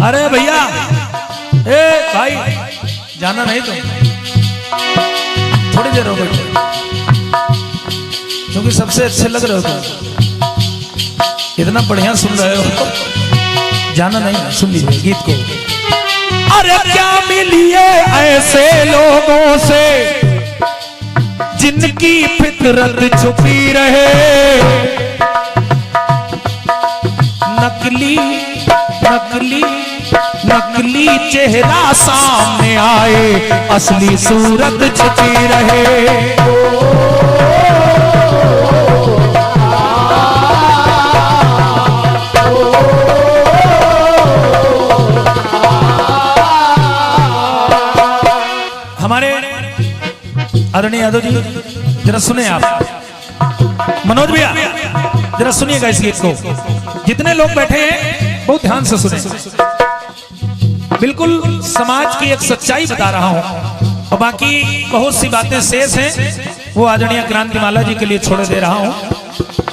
अरे भैया, ए भाई, जाना नहीं तुम, थोड़ी देर हो गई, क्योंकि सबसे अच्छे लग रहे हो तुम, इतना बढ़िया सुन रहे हो। जाना नहीं, सुन लीजिए गीत को। अरे क्या मिलिए ऐसे लोगों से जिनकी फितरत छुपी रहे, नकली नकली नकली चेहरा सामने आए, असली सूरत छुपी रहे। हमारे आदरणीय यादव जी, जरा सुने आप। मनोज भैया, जरा सुनिएगा इस गीत को। जितने लोग बैठे हैं बहुत ध्यान से सुने, बिल्कुल समाज की एक सच्चाई बता रहा हूं, और बाकी बहुत सी बातें शेष हैं, वो आदरणीय क्रांतिमाला जी के लिए छोड़ दे रहा हूं।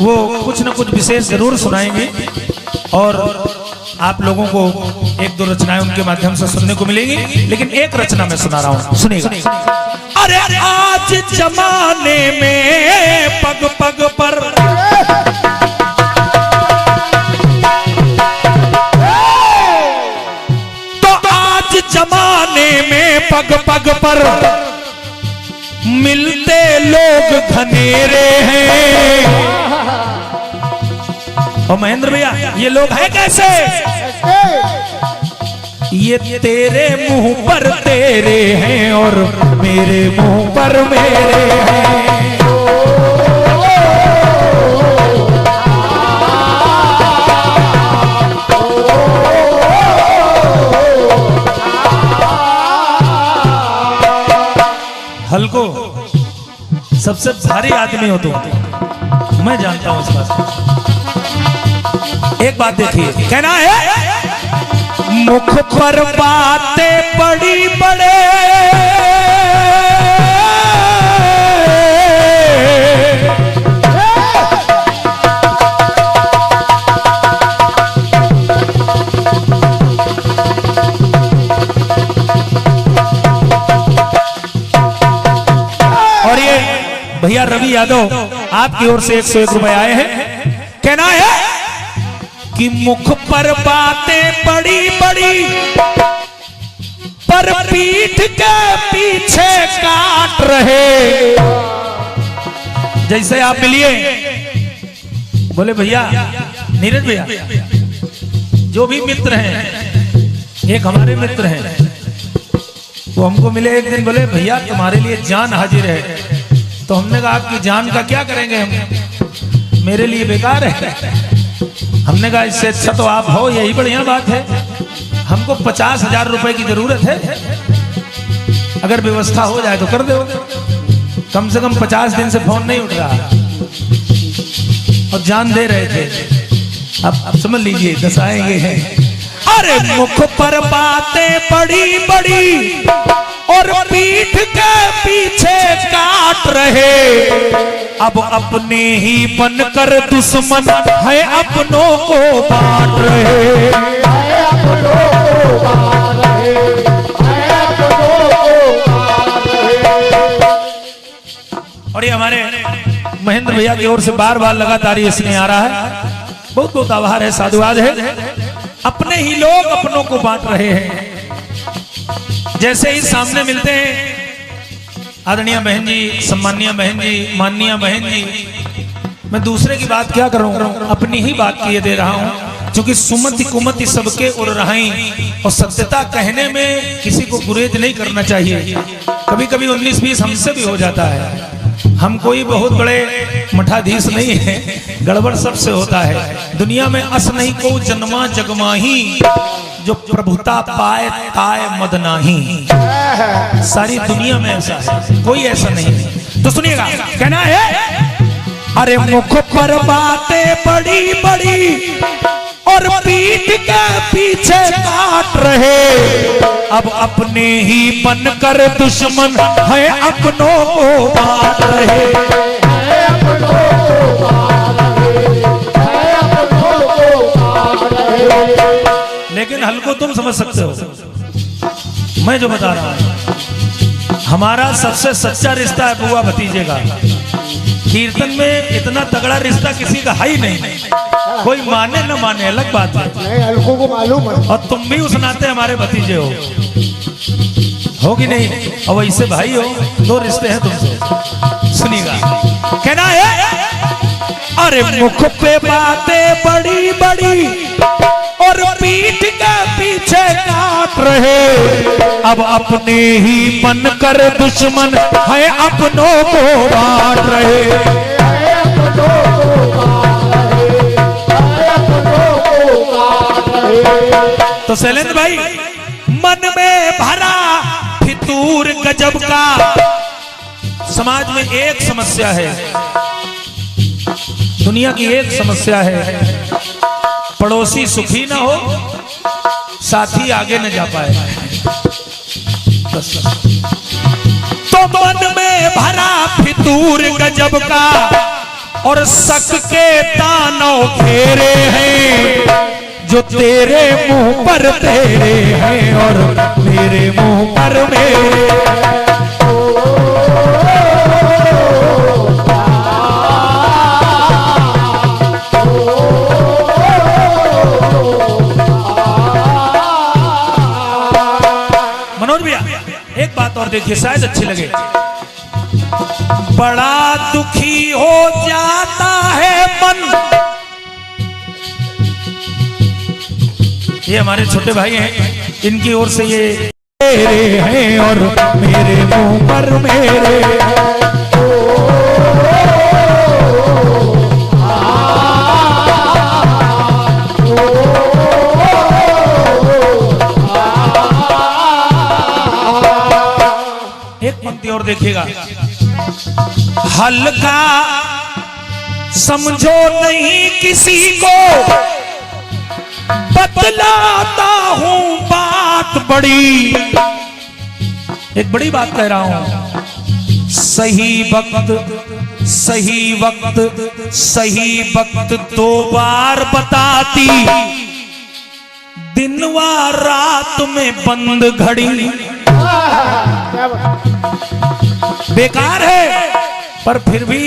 वो कुछ न कुछ विशेष जरूर सुनाएंगे, और आप लोगों को एक दो रचनाएं उनके माध्यम से सुनने को मिलेंगी। लेकिन एक रचना मैं सुना रहा हूं, सुनिएगा। अरे आज जमाने में पग पग पर जमाने में पग पग पर मिलते लोग घनेरे हैं। और महेंद्र भैया, ये लोग हैं कैसे? ये तेरे मुंह पर तेरे हैं और मेरे मुंह पर मेरे हैं। हल्को सबसे भारी आदमी हो तुम, मैं जानता हूं इस बात को। एक बात देखिए, कहना है मुख पर बातें बड़ी बड़े, भैया रवि यादव आपकी ओर से 101 रुपए आए हैं। कहना है कि मुख पर बातें बड़ी बड़ी, पर पीठ के पीछे काट रहे। जैसे आप मिलिए, बोले भैया नीरज भैया, जो भी मित्र हैं, एक हमारे मित्र हैं, वो हमको मिले एक दिन, बोले भैया तुम्हारे लिए जान हाजिर है। तो हमने कहा आपकी जान का क्या करेंगे हम, मेरे लिए बेकार है। हमने कहा इससे अच्छा तो आप हो, यही बढ़िया बात है। हमको 50,000 रुपए की जरूरत है, अगर व्यवस्था हो जाए तो कर दो। कम से कम 50 दिन से फोन नहीं उठ रहा, और जान दे रहे थे। अब समझ लीजिए दसाएंगे हैं। अरे मुख पर बातें बड़ी बड़ी और पीठ के पीछे काट रहे, अब अपने ही बनकर दुश्मन है अपनों को बांट रहे। और ये हमारे महेंद्र भैया की ओर से बार बार लगातार ये स्नेह आ रहा है, बहुत बहुत आभार है, साधुवाद है। अपने ही लोग अपनों को बांट रहे हैं। जैसे ही सामने मिलते हैं आदरणीय बहन जी, सम्मानीय बहन जी, माननीय बहन जी, मैं दूसरे की बात क्या करूं, अपनी ही बात किए दे रहा हूं, क्योंकि सुमति कुमति सबके उड़ रही, और सत्यता कहने में किसी को गुरेज नहीं करना चाहिए। कभी कभी 19-20 हमसे भी हो जाता है। हम कोई बहुत बड़े मठाधीश नहीं है, गड़बड़ सबसे होता है। दुनिया में अस नहीं को जन्मा जगमाही, जो प्रभुता पाए ताए मद नाही। सारी दुनिया में ऐसा है, कोई ऐसा नहीं है। तो सुनिएगा, कहना है अरे मुख पर बातें बड़ी बड़ी और पीठ के पीछे काट रहे, अब अपने ही बनकर दुश्मन है अपनों को बांट रहे। लेकिन हल्को तुम समझ सकते हो। मैं जो बता रहा हूं, हमारा सबसे सच्चा रिश्ता है बुआ भतीजे का। कीर्तन में इतना तगड़ा रिश्ता किसी का है ही नहीं। कोई माने न माने अलग बात है, नहीं हल्को को मालूम है। और तुम भी उस नाते हमारे भतीजे हो कि नहीं? और वैसे भाई हो, दो रिश्ते हैं तुमसे। सुनिएगा, कहना है अरे मुख पे बातें बड़ी बड़ी और पीठ के पीछे काट रहे, अब अपने ही मन कर दुश्मन है अपनों को बांट रहे। तो शैलेंद्र भाई, मन में भरा फितूर गजब का। समाज में एक समस्या है, दुनिया की एक समस्या है, पड़ोसी सुखी ना हो, साथी आगे न जा पाए। तो मन में भरा फितूर गजब का और शक के तानव घेरे हैं, जो तेरे मुंह पर तेरे हैं और मेरे मुंह पर मेरे। मनोज भैया एक बात और देखिए, शायद अच्छी लगे। बड़ा दुखी हो जाता है मन, ये हमारे छोटे भाई हैं, इनकी ओर से ये तेरे हैं और मेरे मुंह पर मेरे। एक पंक्ति और देखिएगा, हल्का समझो नहीं किसी को, बतलाता हूं बात बड़ी। एक बड़ी बात कह रहा हूं, सही वक्त 2 बार बताती, दिन व रात में बंद घड़ी। बेकार है, पर फिर भी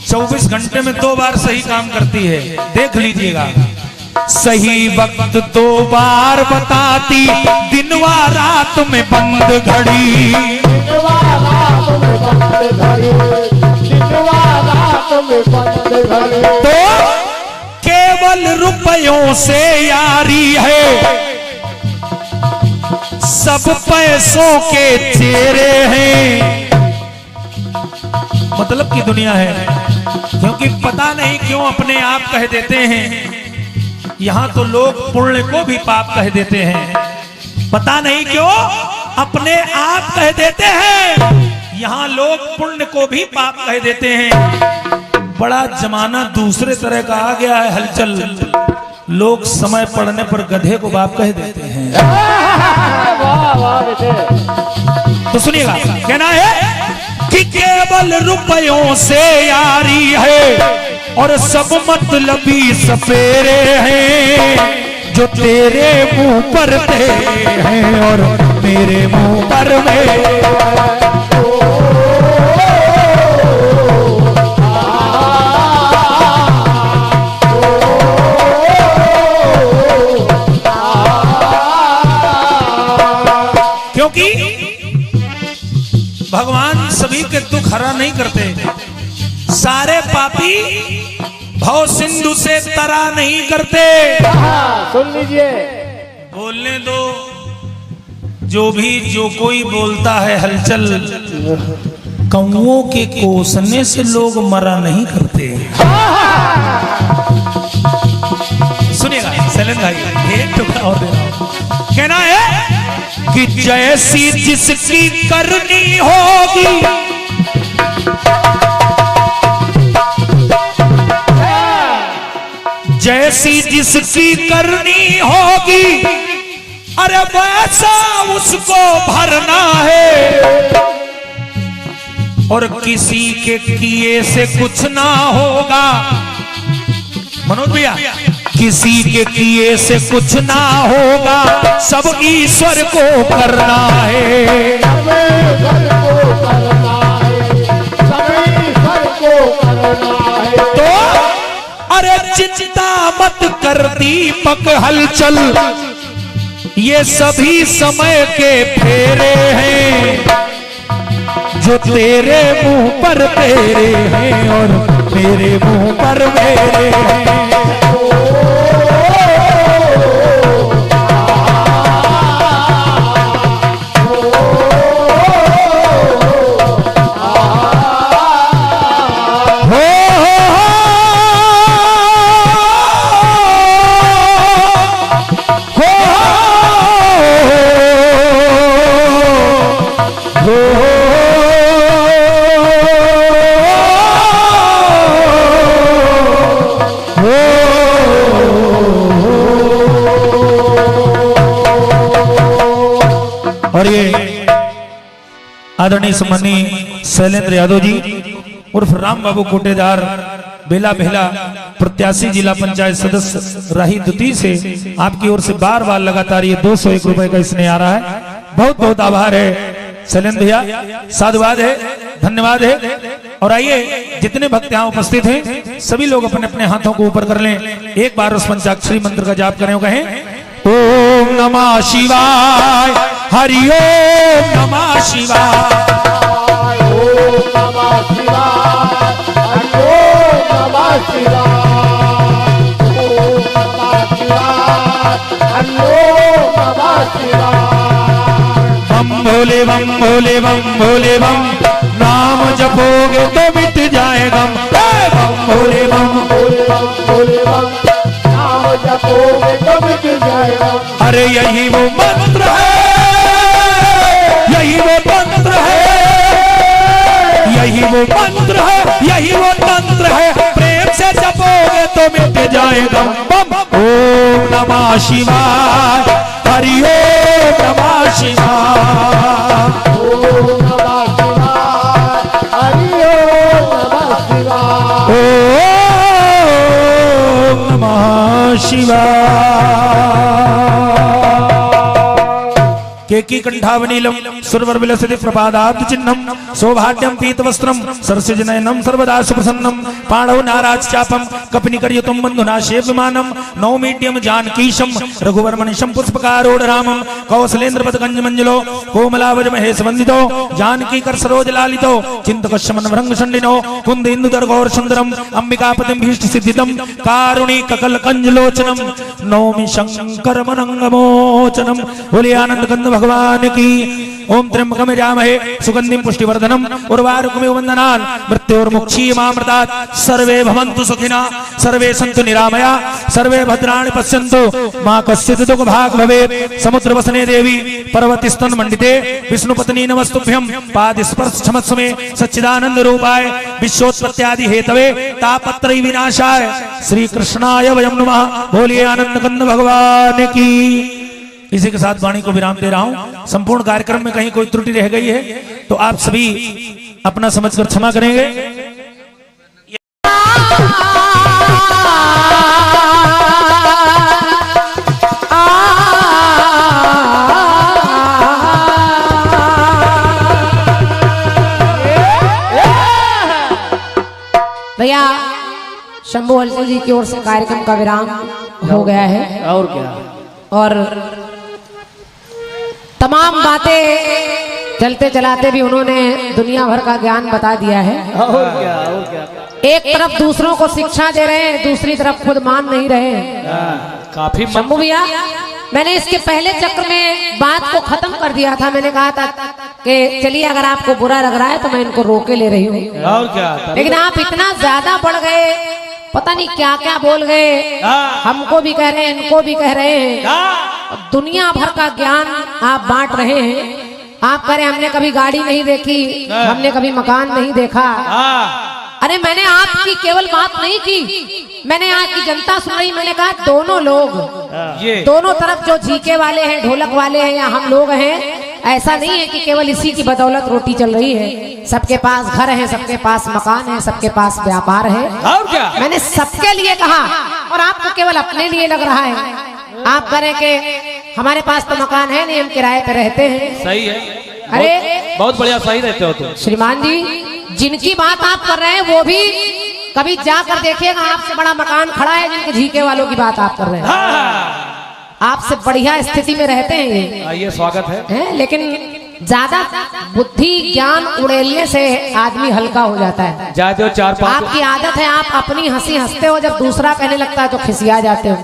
24 घंटे में 2 बार सही काम करती है। देख लीजिएगा, सही वक्त 2 बार बताती, दिन व रात में बंद घड़ी। तो केवल रुपयों से यारी है, सब पैसों के चेहरे हैं। मतलब की दुनिया है, क्योंकि पता नहीं क्यों अपने आप कह देते हैं। यहाँ तो लोग पुण्य को भी पाप कह देते हैं, पता नहीं क्यों अपने आप कह देते हैं। यहाँ लोग पुण्य को भी पाप कह देते हैं। बड़ा जमाना दूसरे तरह का आ गया है, हलचल। लोग समय पड़ने पर गधे को बाप कह देते हैं। तो सुनिएगा, कहना है कि केवल रुपयों से यारी है और सब मतलबी सपेरे हैं, जो तेरे मुंह पर तेरे हैं और मेरे मुंह पर मेरे। क्योंकि भगवान सभी के दुख हरा नहीं करते। सारे पापी भव सिंधु से तरा नहीं करते। सुन लीजिए, बोलने दो, जो कोई बोलता है हलचल, कौओं के कोसने से लोग मरा नहीं करते। सुनिएगा शैलेंद्र भाई, एक टुकड़ा और दे रहा हूं। कहना है कि जैसी जिसकी करनी होगी, जैसी जिसकी करनी होगी, अरे वैसा उसको भरना है। और किसी के किए से कुछ ना होगा। मनोज भैया, किसी के किए से कुछ ना होगा, सब ईश्वर को करना है। सब ईश्वर को करना है, सब ईश्वर को करना है। तो अरे चिंता मत कर दीपक हलचल, ये सभी समय के फेरे हैं, जो तेरे मुंह पर तेरे हैं और मेरे मुंह पर मेरे हैं। और ये आदरणीय सम्मानीय शैलेंद्र यादव जी उर्फ राम बाबू कोटेदार बेला बेला प्रत्याशी जिला पंचायत सदस्य राही द्वितीय से आपकी ओर से बार बार लगातार ये 201 रुपए का स्नेह आ रहा है। बहुत बहुत आभार है शैलेंद्र भैया, साधुवाद है, धन्यवाद है। और आइए जितने भक्त यहाँ उपस्थित हैं सभी लोग अपने अपने हाथों को ऊपर कर लें, एक बार उस पंचाक्षरी मंत्र का जाप करें, कहें ओम नमः शिवाय, हरि ओम नमः शिवाय, ओम नमः शिवाय, हरि ओम नमः शिवाय, ओम नमः शिवाय, हरि ओम नमः शिवाय। बम भोले बम भोले बम भोले बम, नाम जपोगे तो मिट जाए गम। बम भोले बम भोले बम भोले बम, नाम जपोगे तो मिट जाएगा। अरे यही वो मंत्र है, यही वो मंत्र है, यही वो मंत्र है, यही वो तंत्र है, प्रेम से जपोगे तो मिट जाएगा बम। ओम नमः शिवाय, हरि ओम नमः शिवाय, ओम नमः शिवाय, हरि ओम नमः शिवाय, ओम नमः शिवाय। केकी कंठावनीलम सुरवर विलसित प्रपादाब्ध चिन्हम, सौभाग्यम पीतवस्त्रम सरसिजनयनम सर्वदा सुप्रसन्नम, पाणौ नाराज चापम कपनिकर्यतुम बंधुना शेव्यमानम, नौमीड्यम जानकीशम रघुवर्मनिशम पुष्पकारोढ़ रामम, कौशलेन्द्र पदगंज मंजलो कोमलावज महेश वंदितो, जानकी कर सरोज लालितो, चिंतकशमन भृंग शंडिनो, कुंद इंदुदर गौर सुंदरम, अंबिकापतिम भीष्ट सिद्धितम, कारुणिक कल कंजलोचनम, नौमि शंकर मनंगमोचनम। बोले आनंद कंद भगवान की। ओम त्र्यंबकम यजामहे सुगंधिम पुष्टिवर्धनम उर्वारुकमिव वंदनान् मृत्योर्मुक्षीयमामृतात्। सर्वे भवन्तु सुखिनः, सर्वे सन्तु निरामया, सर्वे भद्राणि पश्यन्तु मा कश्चित् दुःखभाग् भवेत्। समुद्रवसने देवी पर्वतस्तन मंडिते विष्णुपत्नी नमस्तुभ्यं, पादस्पर्श क्षमस्व मे सच्चिदानंद रूपाय विश्वोत्पत्त्यादि हेतवे तापत्रय विनाशाय श्री कृष्णाय वयं नमः। बोलिए आनंद कंद भगवान की। इसी के साथ वाणी को विराम दे रहा हूं। संपूर्ण कार्यक्रम में कहीं कोई त्रुटि रह गई है तो आप सभी अपना समझकर क्षमा करेंगे। भैया शंभू हलचल जी की ओर से कार्यक्रम का विराम हो गया है। और क्या, और तमाम बातें चलते चलाते भी उन्होंने दुनिया भर का ज्ञान बता दिया है। और क्या, और क्या। एक तरफ दूसरों को शिक्षा दे रहे हैं, दूसरी तरफ खुद मान नहीं रहे हैं। काफी शंभू भैया, मैंने इसके पहले चक्र में बात को खत्म कर दिया था। मैंने कहा था कि चलिए अगर आपको बुरा लग रहा है तो मैं इनको रोके ले रही हूँ, और क्या। लेकिन आप इतना ज्यादा बढ़ गए, पता नहीं क्या क्या बोल गए। हमको भी कह रहे हैं, इनको भी कह रहे हैं। दुनिया भर का ज्ञान आप बांट रहे हैं। आप कह रहे हैं हमने कभी गाड़ी नहीं देखी, हमने कभी मकान नहीं देखा। अरे मैंने आपकी केवल बात नहीं की, मैंने आज की जनता सुन रही। मैंने कहा दोनों लोग, दोनों तरफ जो झीके वाले हैं, ढोलक वाले हैं या हम लोग हैं, ऐसा नहीं है कि केवल इसी की बदौलत रोटी चल रही है। सबके पास घर है, सबके पास मकान है, सबके पास व्यापार है। और क्या? मैंने सबके लिए कहा और आपको केवल अपने लिए लग रहा है। आप करें कि हमारे पास तो मकान है नहीं, हम किराए पे रहते हैं। सही है। अरे बहुत बढ़िया, सही रहते हो तुम। श्रीमान जी, जिनकी बात आप कर रहे हैं वो भी कभी जाकर देखिएगा, आपसे बड़ा मकान खड़ा है जिनके झीके वालों की बात आप कर रहे हैं। आपसे बढ़िया स्थिति में रहते हैं ये। आइए, स्वागत है। लेकिन ज्यादा बुद्धि ज्ञान उड़ेलने से आदमी हल्का हो जाता है। जाते हो 4-5। आपकी आदत है, आप अपनी हंसी हंसते हो, जब दूसरा कहने लगता है तो खिसिया जाते हो।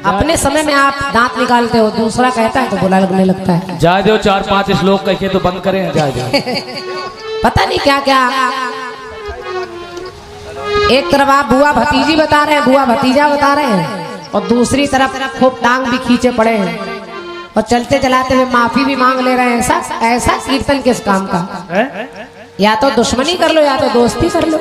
अपने समय में आप दांत निकालते हो, दूसरा कहता है तो बुरा लगने लगता है। जाते हो 4-5 श्लोक कहिए तो बंद करें। जाते पता नहीं क्या क्या। एक तरफ आप बुआ भतीजी बता रहे हैं, बुआ भतीजा बता रहे हैं, और दूसरी तरफ खूब टांग भी खींचे पड़े हैं और चलते चलाते हुए माफी भी मांग ले रहे हैं। ऐसा कीर्तन किस काम का? या तो दुश्मनी कर लो या तो दोस्ती कर लो।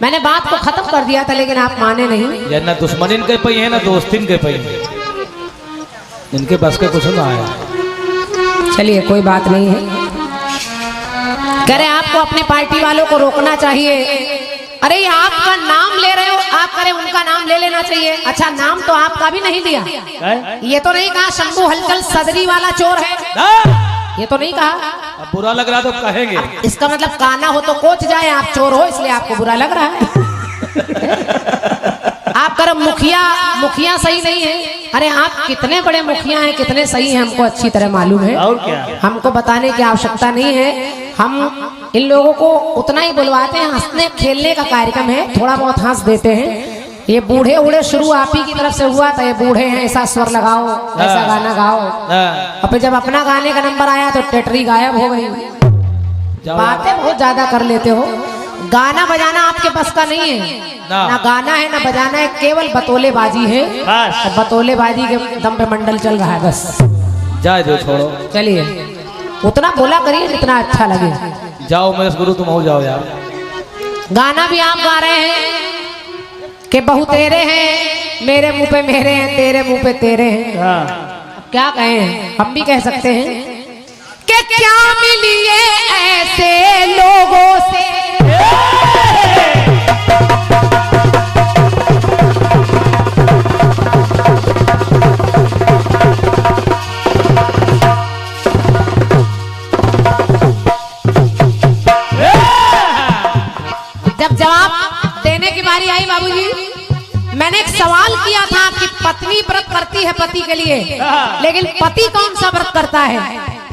मैंने बात को खत्म कर दिया था लेकिन आप माने नहीं। या ना दुश्मनी के पई है ना दोस्ती के पई है, इनके बस के कुछ ना आया। चलिए कोई बात नहीं है। कह रहे आपको अपने पार्टी वालों को रोकना चाहिए। अरे ये आपका नाम ले रहे हो, आप करें उनका नाम ले लेना चाहिए। अच्छा, नाम तो आपका भी नहीं लिया। ये तो नहीं कहा शंभू हलचल सदरी वाला चोर है, ये तो नहीं कहा। अब बुरा लग रहा तो कहेंगे। इसका मतलब काना हो तो कोच जाए, आप चोर हो इसलिए आपको बुरा लग रहा है। आप कर मुखिया सही नहीं है। अरे आप कितने बड़े मुखिया हैं, कितने सही हैं, हमको अच्छी तरह मालूम है। और क्या? हमको बताने की आवश्यकता नहीं है। हम इन लोगों को उतना ही बुलवाते हैं, हंसने खेलने का कार्यक्रम है, थोड़ा बहुत हंस देते हैं। ये बूढ़े उड़े शुरू आप ही की तरफ से हुआ था। ये बूढ़े हैं, ऐसा स्वर लगाओ, ऐसा गाना गाओ, और फिर जब अपना गाने का नंबर आया तो टेटरी गायब हो गई। बातें बहुत ज्यादा कर लेते हो। गाना बजाना आपके बस का नहीं है, ना गाना है ना बजाना है, केवल बतौलेबाजी है। और बतौलेबाजी के दम पे मंडल चल रहा है बस। जाए दो, छोड़ो। चलिए उतना बोला करिए जितना अच्छा लगे। जाओ महेश गुरु, तुम हो जाओ यार। गाना भी आप गा रहे हैं कि बहु तेरे हैं, मेरे मुंह पे मेरे हैं, तेरे मुंह पे तेरे हैं। अब क्या कहें, हम भी कह सकते हैं कि क्या मिलिए ऐसे लोगों से। जब जवाब देने की बारी आई बाबूजी, मैंने एक सवाल किया था कि पत्नी व्रत करती है पति के लिए, लेकिन पति कौन सा व्रत करता है?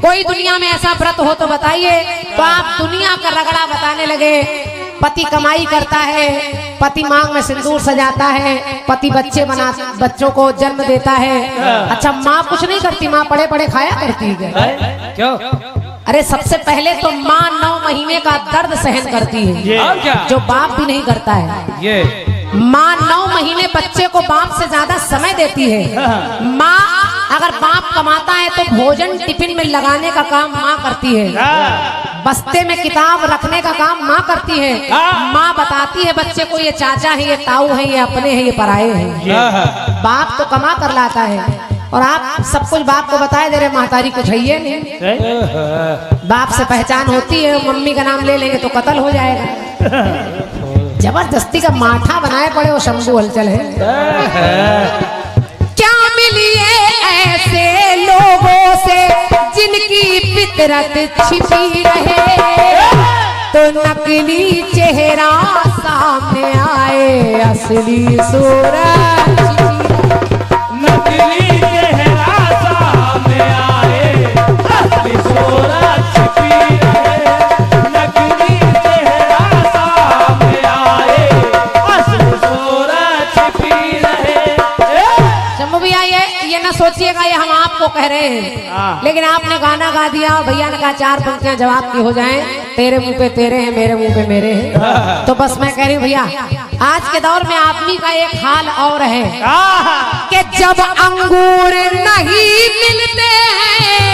कोई दुनिया में ऐसा व्रत हो तो बताइए। तो आप दुनिया का रगड़ा बताने लगे। पति कमाई करता है, पति मांग में सिंदूर सजाता है, पति बच्चों को जन्म देता है। अच्छा, माँ कुछ नहीं करती? माँ पड़े पड़े खाया करती है। क्यों? अरे सबसे पहले तो माँ 9 महीने का दर्द सहन करती है, जो बाप भी नहीं करता है। ये माँ 9 महीने बच्चे को बाप से ज्यादा समय देती है। माँ अगर बाप कमाता है तो भोजन टिफिन में लगाने का काम माँ करती है, बस्ते में किताब रखने का काम माँ करती है। माँ बताती है बच्चे को ये चाचा है, ये ताऊ है, ये अपने हैं, ये पराये हैं। बाप तो कमा कर लाता है और आप सब कुछ बाप को बताए दे रहे। महतारी कुछ है ये नहीं। बाप से पहचान होती है, मम्मी का नाम ले लेंगे तो कत्ल हो जाएगा। जबरदस्ती का माथा बनाए पड़े वो शंभू हलचल है। क्या मिलिए ऐसे लोगों से जिनकी फितरत छिपी रहे, तो नकली चेहरा सामने आए, असली सूरत नकली चेहरा सामने आए, असली सूरत छिपी रहे। नकली चेहरा सामने आए, असली सूरत छिपी रहे। शंभू भैया ये ना सोचिएगा ये हम आपको कह रहे हैं, लेकिन आपने गाना गा दिया, भैया ने कहा 4 पंक्तियां जवाब की हो जाएं, तेरे मुंह पे तेरे हैं, मेरे मुंह पे मेरे हैं। तो बस मैं कह रही हूँ भैया, आज के दौर में आदमी का एक हाल और है कि जब अंगूर नहीं मिलते हैं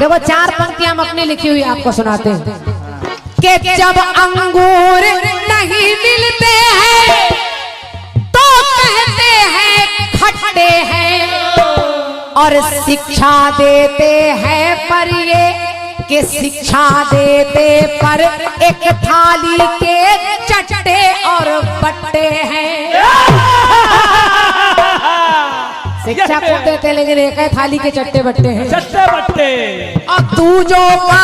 देखो 4 पंक्तियां हम अपनी लिखी हुई आपको सुनाते हैं कि जब अंगूर नहीं मिलते हैं तो कहते हैं खट्टे हैं और शिक्षा देते हैं पर ये कि शिक्षा देते पर एक थाली के चट्टे और बट्टे हैं। शिक्षा को देते लेकिन एक है थाली के चट्टे बट्टे हैं। चट्टे बट्टे और दूजों का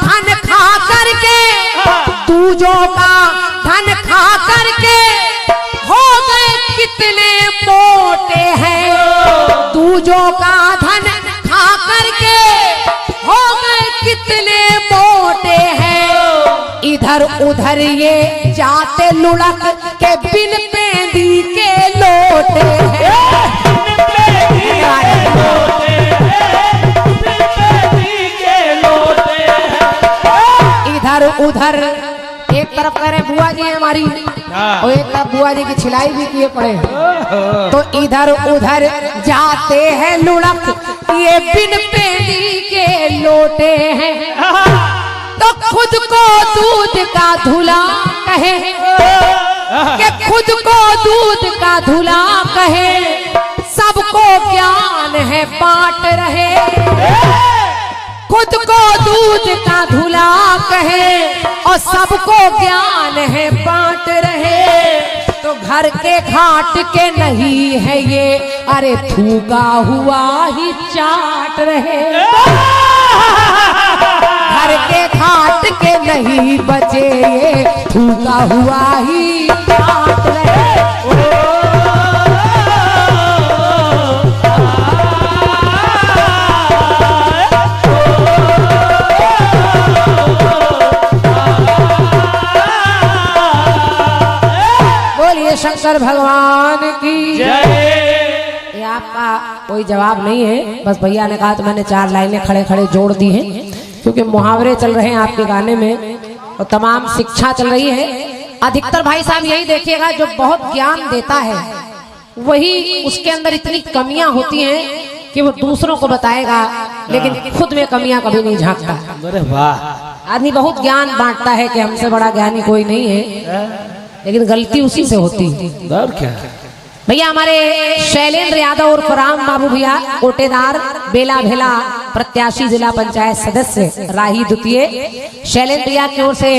धन खा करके दूजों का धन खा करके हो गए कितने मोटे हैं। दूजों का धन खा करके हो गए कितने मोटे हैं। इधर उधर ये जाते लुढ़क के बिन पेंदी के लोटे हैं। इधर उधर एक तरफ कह रहे बुआ जी हमारी और एक तरफ बुआ जी की छिलाई भी किए पड़े तो इधर उधर जाते हैं लुढ़क ये बिन पेंदी के लोटे हैं। तो खुद को दूध का धुला कहे कि खुद को दूध का धुला कहे सबको ज्ञान है बांट रहे। खुद को दूध का धुला कहे और सबको ज्ञान है बांट रहे। तो घर के घाट के नहीं है ये अरे थूका हुआ ही चाट रहे। घर के घाट के नहीं बचे ये थूका हुआ ही चाट रहे। शंकर भगवान की जय। ये आपका कोई जवाब नहीं है, बस भैया ने कहा तो मैंने 4 लाइनें खड़े खड़े जोड़ दी हैं क्योंकि मुहावरे चल रहे हैं आपके गाने में और तमाम शिक्षा चल रही है। अधिकतर भाई साहब यही देखिएगा जो बहुत ज्ञान देता है वही उसके अंदर इतनी कमियां होती हैं कि वो दूसरों को बताएगा लेकिन खुद में कमियां कभी नहीं झांकता। अरे वाह, आदमी बहुत ज्ञान बांटता है कि हमसे बड़ा ज्ञानी कोई नहीं है लेकिन गलती उसी से होती है। और क्या भैया हमारे शैलेंद्र यादव और राम बाबू भैया कोटेदार बेला भेला प्रत्याशी जिला पंचायत सदस्य राही द्वितीय शैलेंद्र भैया की ओर से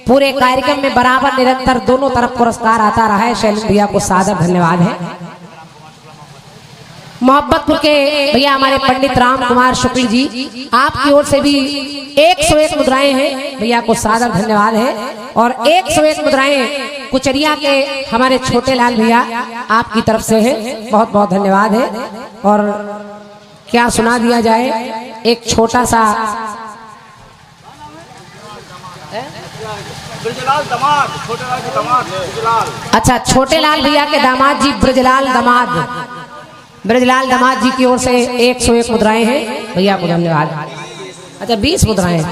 पूरे कार्यक्रम में बराबर निरंतर दोनों तरफ पुरस्कार आता रहा है। शैलेंद्र भैया को सादर धन्यवाद है। मोहब्बतपुर के भैया हमारे पंडित राम कुमार शुक्ल जी आपकी ओर से भी 101 मुद्राएं हैं, भैया को सादर धन्यवाद है। और 101 मुद्राएं कुचरिया के हमारे छोटे लाल भैया आपकी तरफ से है, बहुत बहुत धन्यवाद है। और क्या सुना दिया जाए एक छोटा सा ब्रजलाल दामाद, छोटे लाल के दामाद ब्रजलाल। अच्छा, छोटे लाल भैया के दामाद जी ब्रजलाल दामाद, ब्रजलाल दामाद जी की ओर से 101 मुद्राएं हैं, भैया को धन्यवाद। अच्छा 20 मुद्राएं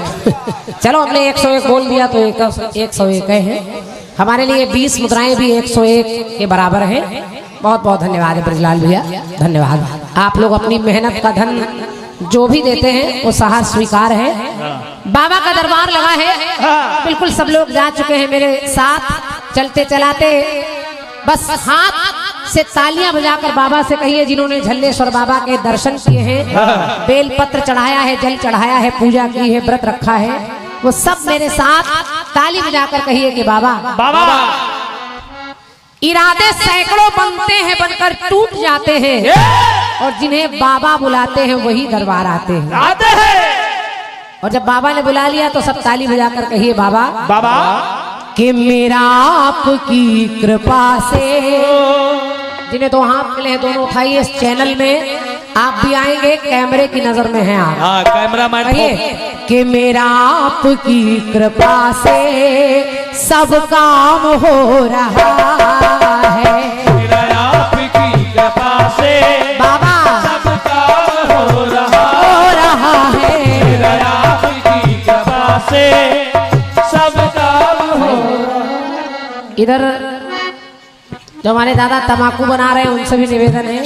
चलो हमने 101 बोल दिया तो 101 हैं, हमारे लिए 20 मुद्राएं भी 101 के बराबर हैं। बहुत बहुत धन्यवाद है ब्रजलाल भैया, धन्यवाद। आप लोग अपनी मेहनत का धन जो भी देते हैं वो साहस स्वीकार है। बाबा का दरबार लगा है, बिल्कुल सब लोग जा चुके हैं मेरे साथ चलते चलाते। बस हाथ से तालियां बजाकर बाबा से कहिए जिन्होंने झल्लेश्वर बाबा के दर्शन किए हैं, बेल पत्र चढ़ाया है, जल चढ़ाया है, पूजा की है, व्रत रखा है, वो सब मेरे साथ ताली बजाकर कहिए कि बाबा बाबा। इरादे सैकड़ों बनते हैं बनकर टूट जाते हैं और जिन्हें बाबा बुलाते हैं वही दरबार आते हैं। और जब बाबा ने बुला लिया तो सब ताली बजाकर कहिए बाबा बाबा कि मेरा आपकी कृपा से। जिन्हें तो हाथ मिले दोनों उठाइए, इस चैनल में आप भी आएंगे, कैमरे की नजर में हैं आप। हाँ, कैमरा मैन कहिए कि मेरा आपकी कृपा से सब काम हो रहा है। मेरा आपकी कृपा से बाबा सब काम हो रहा है। मेरा आपकी कृपा से सब काम हो रहा। इधर जो हमारे दादा तम्बाकू बना रहे हैं उनसे भी निवेदन है,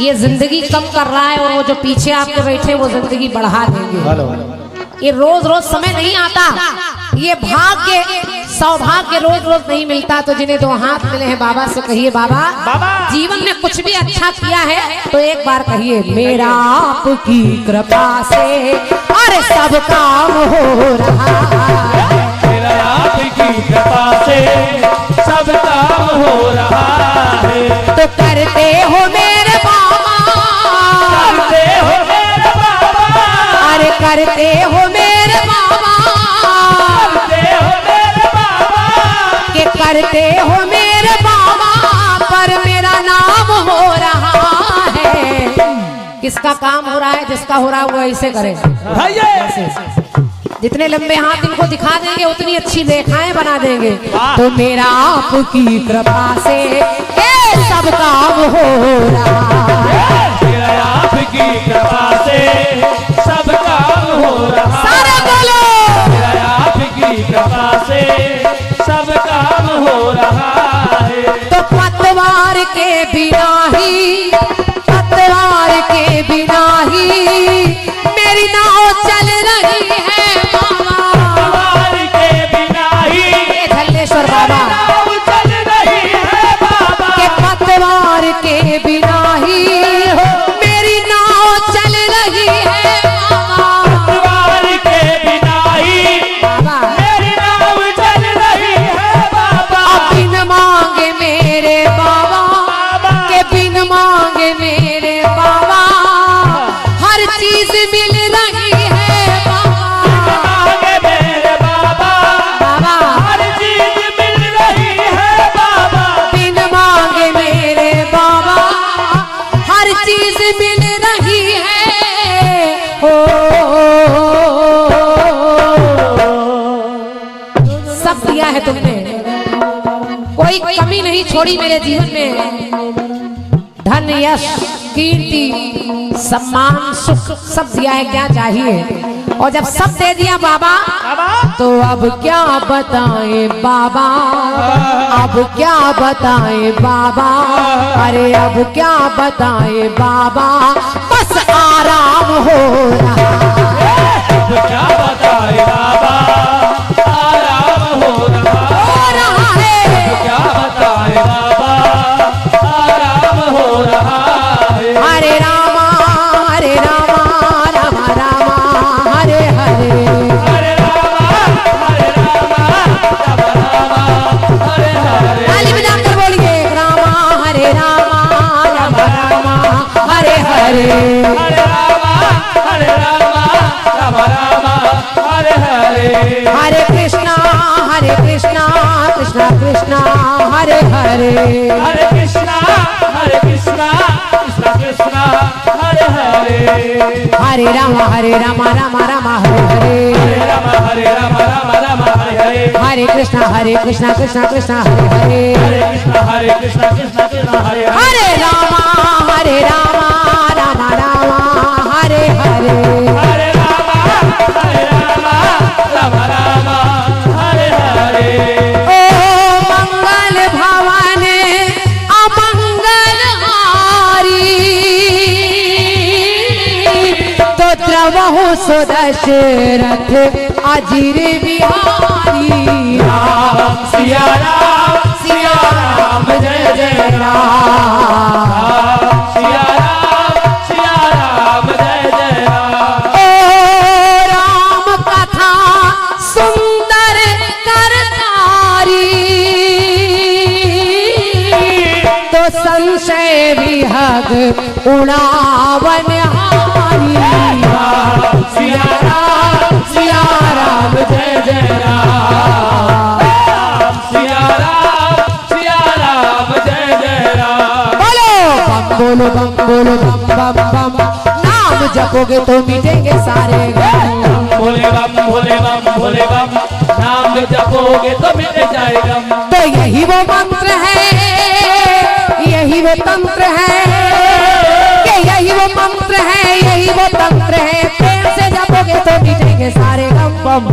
ये जिंदगी कम कर रहा है और वो जो पीछे आपके बैठे वो जिंदगी बढ़ा देंगे। ये रोज रोज समय नहीं आता, ये भाग्य सौभाग्य रोज रोज नहीं मिलता। तो जिन्हें दो हाथ मिले हैं बाबा से कहिए बाबा, जीवन में कुछ भी अच्छा किया है तो एक बार कहिए मेरा आपकी कृपा से अरे सब काम हो रहा है, मेरा आपकी कृपा से सब काम हो रहा है। तो करते हो मेरे बाबा, करते हो मेरे बाबा, अरे करते हो मेरे बाबा, करते हो मेरे बाबा, के करते हो मेरे बाबा, पर मेरा नाम हो रहा है। किसका काम हो रहा है? जिसका हो रहा है वो ऐसे करे। जितने लंबे हाथ इनको दिखा देंगे उतनी अच्छी रेखाएं बना देंगे। तो मेरा आपकी कृपा से ये सब काम हो रहा है, मेरा आपकी कृपा से सब काम हो रहा है। सारे बोलो मेरा आपकी कृपा से सब काम हो रहा है। तो पतवार के बिना ही, पतवार के बिना ही मेरी नाव चल रही है बाबा, पतवार के बिना ही ये धल्लेश्वर बाबा नाव चल रही है बाबा, के पतवार के बिना ही मेरी नाव चल रही है बाबा, पतवार के बिना ही बाबा मेरी नाव चल रही है बाबा। अब बिन मांगे मेरे बाबा, के बिन मांगे मेरे बाबा हर चीज मिल रही है बाबा, मांगे मेरे बाबा, बाबा हर चीज मिल रही है बाबा। बिन मांगे मेरे बाबा हर चीज मिल रही है। हो सब दिया है तुमने, कोई कमी नहीं छोड़ी मेरे जीवन में। धन यश कीर्ति सम्मान सुख सब दिया है, क्या चाहिए? और जब सब दे दिया बाबा तो अब क्या बताएं बाबा, अब क्या बताएं बाबा, अरे अब क्या बताएं बाबा, बस आराम हो रहा है, अब क्या बताए बाबा, आराम हो रहा है। क्या बताए बाबा, आराम हो रहा है। हरे रामा रामा रामा हरे हरे, हरे रामा राम रामा हरे हरे। ताली बजाकर बोलिए रामा रामा रामा हरे हरे, हरे रामा राम रामा हरे हरे। हरे कृष्णा कृष्णा कृष्णा हरे हरे, हरे कृष्णा कृष्णा कृष्णा हरे हरे। हरे रामा रामा रामा हरे हरे, हरे राम राम हरे हरे। हरे कृष्णा कृष्णा कृष्णा हरे हरे, हरे कृष्णा कृष्णा हरे हरे। हरे रामा रामा रामा हरे हरे, हरे राम राम हरे हरे। ओ मंगल भवन अमंगल हारी, तो द्रवहु सुदशरथ अजीर बिहारी, राम सिया राम जय जय राम। सिया राम जय जय राम। ओ राम कथा सुंदर करतारी, तो संशय विहग उड़ावन हारी, सिया राम जय जय राम। सिया राम जय जय राम। बोलो बम बम, नाम जपोगे तो मिटेंगे सारे गम, भोले बम भोले बम, नाम जपोगे तो मिट जाए गम। तो यही वो मंत्र है, यही वो तंत्र है, कि यही वो मंत्र है, यही वो तंत्र है, प्रेम से जपोगे तो मिटेंगे सारे गम। बम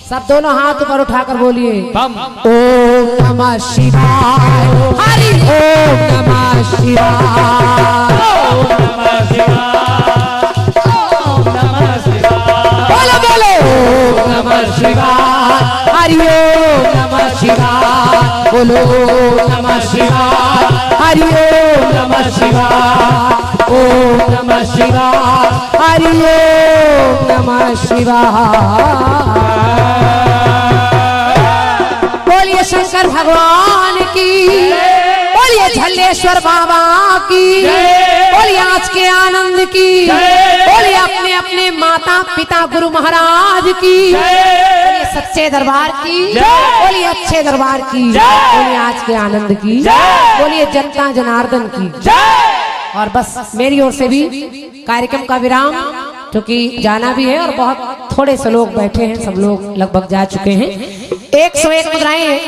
सब दोनों हाथ ऊपर उठाकर बोलिए बम ओम नमः शिवाय हरि ओम नमः शिवाय बोलो बोलो ओम नमः शिवाय हरि ओम नमः शिवाय बोलो ओम नमः शिवाय हरि ओम नमः शिवाय ओम नमः शिवाय हरि ओम नमः शिवाय बोलिए शंकर भगवान की बोलिए झल्लेश्वर बाबा की बोलिए आज के आनंद की बोलिए अपने अपने माता पिता गुरु महाराज की बोलिए सच्चे दरबार की बोलिए अच्छे दरबार की बोलिए आज के आनंद की बोलिए जनता जनार्दन की। और बस मेरी ओर से भी कार्यक्रम का विराम, क्योंकि जाना भी है और बहुत थोड़े से लोग बैठे हैं, सब लोग लगभग जा चुके हैं। 101 मुद्राएं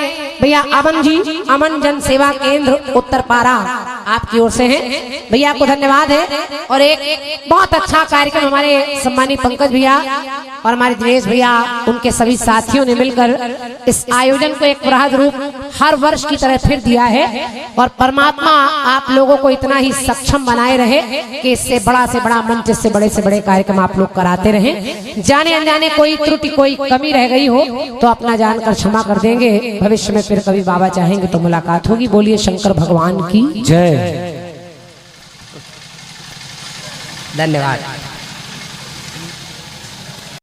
भैया अमन जी, अमन जन सेवा केंद्र उत्तर पारा आपकी ओर से हैं, भैया आपको धन्यवाद है। और एक बहुत अच्छा कार्यक्रम हमारे सम्मानित पंकज भैया और हमारे दिनेश भैया उनके सभी साथियों ने मिलकर इस आयोजन को एक बृहद रूप हर वर्ष की तरह फिर दिया है। और परमात्मा आप लोगों को इतना ही सक्षम बनाए रहे कि इससे बड़ा से बड़ा मंच, इससे बड़े से बड़े कार्यक्रम आप लोग कराते रहें। जाने अनजाने कोई त्रुटि कोई कमी रह गई हो तो अपना जानकर क्षमा कर देंगे। भविष्य में फिर कभी बाबा चाहेंगे तो मुलाकात होगी। बोलिए शंकर भगवान की जय। धन्यवाद।